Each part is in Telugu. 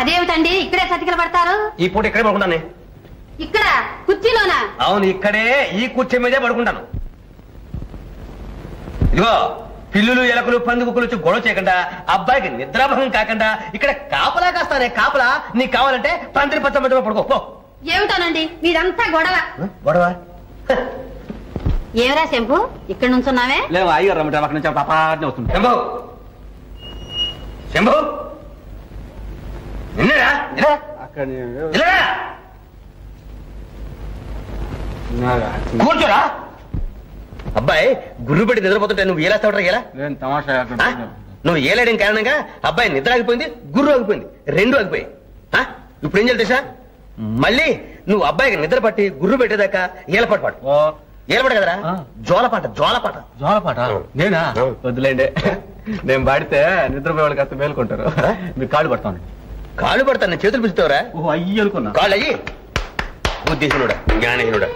అదేమిటండి ఇక్కడే సతికిల పడతారు? ఈ పూట ఇక్కడే పడుకుంటాను. ఇక్కడ కుర్చీలోనా? అవును, ఇక్కడే ఈ కుర్చీ మీదే పడుకుంటాను. ఇదిగో పిల్లులు ఎలకలు పందుకులు వచ్చి గొడవ చేయకుండా, అబ్బాయికి నిద్రాభంగం కాకుండా ఇక్కడ కాపలా కాస్తానే. కాపలా నీకు కావాలంటే పందిరి పచ్చ మధ్య పడుకో. ఏమిటానండి మీదంతా గొడవ? గొడవ ఏమరా శంభు ఇక్కడ నుంచున్నావే? లేవు, అయ్యారు రమ్మంటే అక్కడి నుంచి పాపాటిని వస్తుంది. శంభు శంభు నిన్నరా కూర్చోరా. అబ్బాయి గుర్రు పెట్టి నిద్రపోతుంటే నువ్వు ఎలా తావటరా? ఎలా నువ్వు ఏలాడిన కారణంగా అబ్బాయి నిద్ర ఆగిపోయింది, గుర్రు ఆగిపోయింది, రెండు ఆగిపోయి. ఇప్పుడు ఏం చేయాలి తెలుసా? మళ్ళీ నువ్వు అబ్బాయికి నిద్ర పట్టి గుర్రు పెట్టేదాకా ఏలపాటు పాడు. ఏలపాటు కదరా, జోలపాట. జోలపాట జోలపాట నేనా? వద్దులేండి, నేను పాడితే నిద్రపోయేవాళ్ళు కాస్త మేలుకుంటారు. మీరు కాళ్ళు పడతాను. కాళ్ళు పడతాను, నేను చేతులు పిలుస్తావురా? ఓహో అయ్యి అనుకున్నా. కాళ్ళు అయ్యి బుద్ధిహీనుడా, జ్ఞానహీనుడా.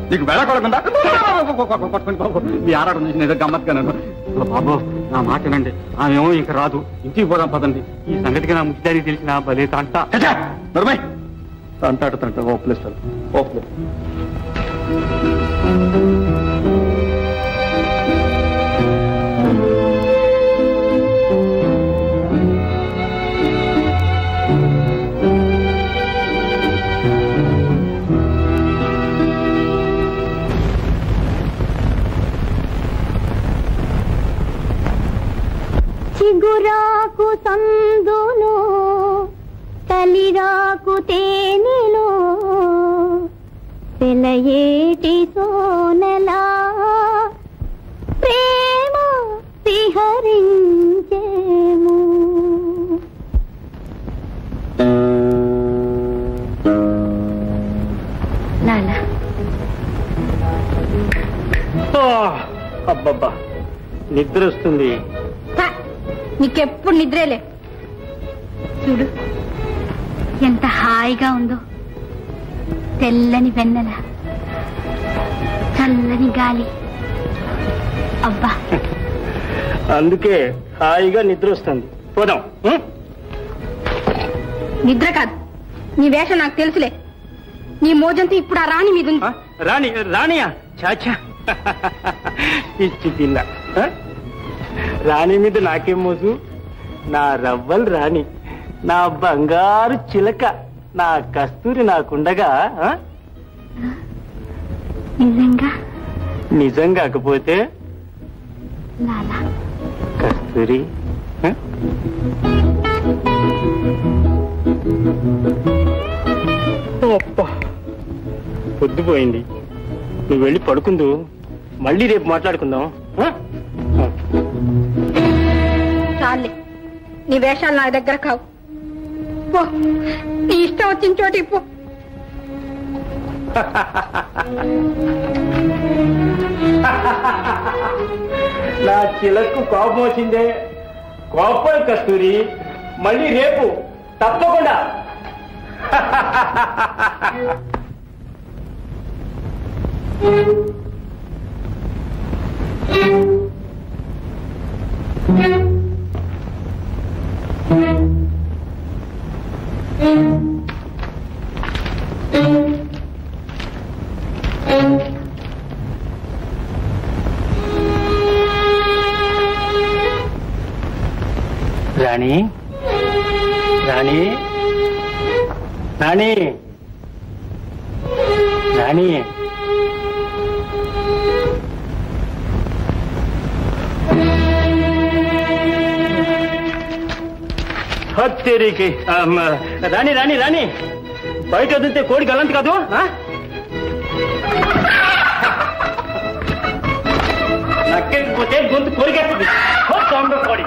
నీకు వెళ్ళకూడకుండా మీ ఆరాటం చూసిన ఏదో గమ్మత్గా నన్ను. బాబు నా మాట వినండి, ఆమెమో ఇంక రాదు, ఇంటికి పోదాం పదండి. ఈ సంగతికి నా ముఖ్యానికి తెలిసిన భలే తంట. నర్మయ్ తంటాడుతంట ఓ ప్లేస్ ఓ ప్లేస్. చిగురాకు సందులో కలిరాకు తేనెలో పెలయేటి సోనలా ప్రేమ విహరించేము. నానా అబ్బబ్బా నిద్ర వస్తుంది. నీకెప్పుడు నిద్రేలే. చూడు ఎంత హాయిగా ఉందో, తెల్లని వెన్నెల, చల్లని గాలి. అబ్బా అందుకే హాయిగా నిద్ర వస్తుంది. పోదాం. నిద్ర కాదు, నీ వేషం నాకు తెలుసులే. నీ మోజంతో ఇప్పుడు ఆ రాణి మీద ఉంది. రాణి? రాణియా? చాచా పిచ్చి పిల్ల. రాణి మీద నాకేం మోజు? నా రవ్వల్ రాణి, నా బంగారు చిలక, నా కస్తూరి నాకుండగా నిజంగా నిజం కాకపోతే లాలా కస్తూరి పొద్దుపోయింది, నువ్వు వెళ్ళి పడుకుందు, మళ్ళీ రేపు మాట్లాడుకుందాం. చాలే, నీ వేషాలు నా దగ్గర కావు. పో, నీ ఇష్టం వచ్చిన చోటికి పో. నా చిలకు కోపం వచ్చిందే. కోపం కస్తూరి, మళ్ళీ రేపు తప్పకుండా. రాణి, రాణి, రాణి, రాణి. హత్తేరికి రాణి, రాణి, రాణి, బయట వదిలితే కోడి గల్లంత కాదు. నక్కెళ్ళిపోతే గొంతు కోరికేస్తుంది. కోడి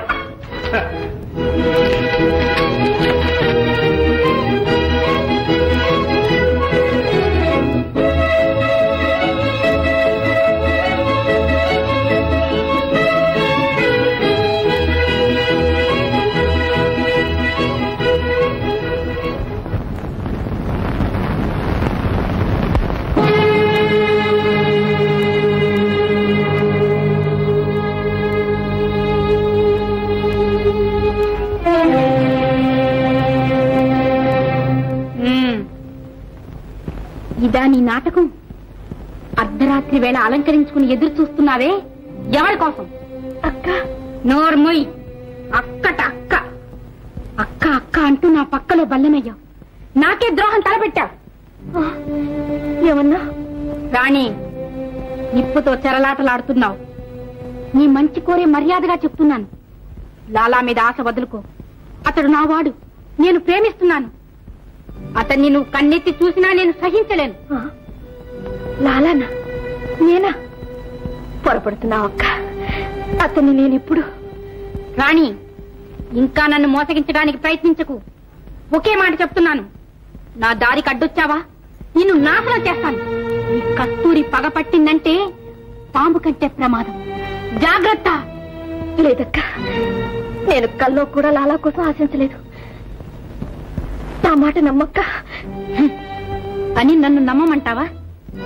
ఇదా నీ నాటకం? అర్ధరాత్రి వేళ అలంకరించుకుని ఎదురు చూస్తున్నావే, ఎవరి కోసం? అక్క, నోర్మొయ్. అక్కట అక్క, అక్క అక్క అంటూ నా పక్కలో బల్లెమయ్యావు. నాకే ద్రోహం తలపెట్టావు. ఏమన్నా? రాణి, నిప్పుతో చెరలాటలాడుతున్నావు. నీ మంచి కోరే మర్యాదగా చెప్తున్నాను. లాలా మీద ఆశ వదులుకో. అతడు నావాడు, నేను ప్రేమిస్తున్నాను. అతన్ని నువ్వు కన్నెత్తి చూసినా నేను సహించలేను. లాలానా? నేనా? పొరపడుతున్నావు అక్క. అతన్ని నేనిప్పుడు. రాణి, ఇంకా నన్ను మోసగించడానికి ప్రయత్నించకు. ఒకే మాట చెప్తున్నాను, నా దారికి అడ్డొచ్చావా నిన్ను నాశనం చేస్తాను. ఈ కస్తూరి పగపట్టిందంటే పాము కంటే ప్రమాదం. జాగ్రత్త. లేదక్క, నేను కల్లో కూడా లాలా కోసం ఆశించలేదు. నా మాట నమ్మక్క. అని నన్ను నమ్మమంటావా?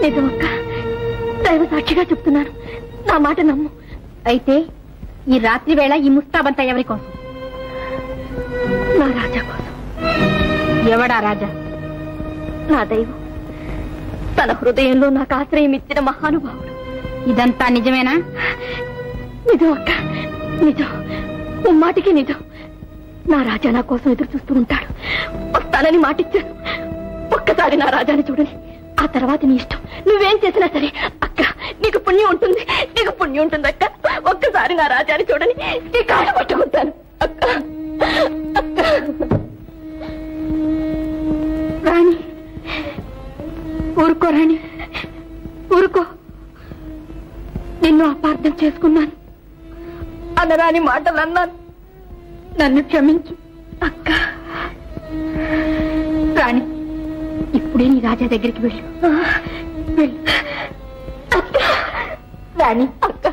నిజమక్క, దైవ సాక్షిగా చెప్తున్నాను, నా మాట నమ్ము. అయితే ఈ రాత్రి వేళ ఈ ముస్తాబంతా ఎవరి కోసం? నా రాజా కోసం. ఎవడా రాజా? నా దైవం. తన హృదయంలో నాకు ఆశ్రయం ఇచ్చిన మహానుభావుడు. ఇదంతా నిజమేనా? నిజం అక్క, నిజం, ముమ్మాటికి నిజం. నా రాజా నా కోసం ఎదురు చూస్తూ ఉంటాడు. వస్తానని మాటిచ్చాను. ఒక్కసారి నా రాజాని చూడని, ఆ తర్వాత నీ ఇష్టం, నువ్వేం చేసినా సరే. అక్క, నీకు పుణ్యం ఉంటుంది, నీకు పుణ్యం ఉంటుంది అక్క. ఒక్కసారి నా రాజాని చూడని, నీ కాళ్ళు పట్టుకుంటాను అక్క. రాణి, ఊరుకో రాణి, ఊరుకో. నిన్ను అపార్థం చేసుకున్నాను, అనరాని మాటలు అన్నాను, నన్ను క్షమించు అక్క. రాణి, ఇప్పుడే నీ రాజా దగ్గరికి వెళ్ళు. వెళ్ళు అక్క. రాణి, అక్క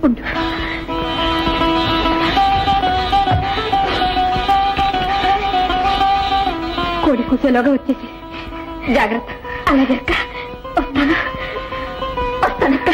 ఉండు. కోడి కూసేలోగా వచ్చేసి. జాగ్రత్త. అలాగే అక్క, వస్తాను, వస్తానక్క.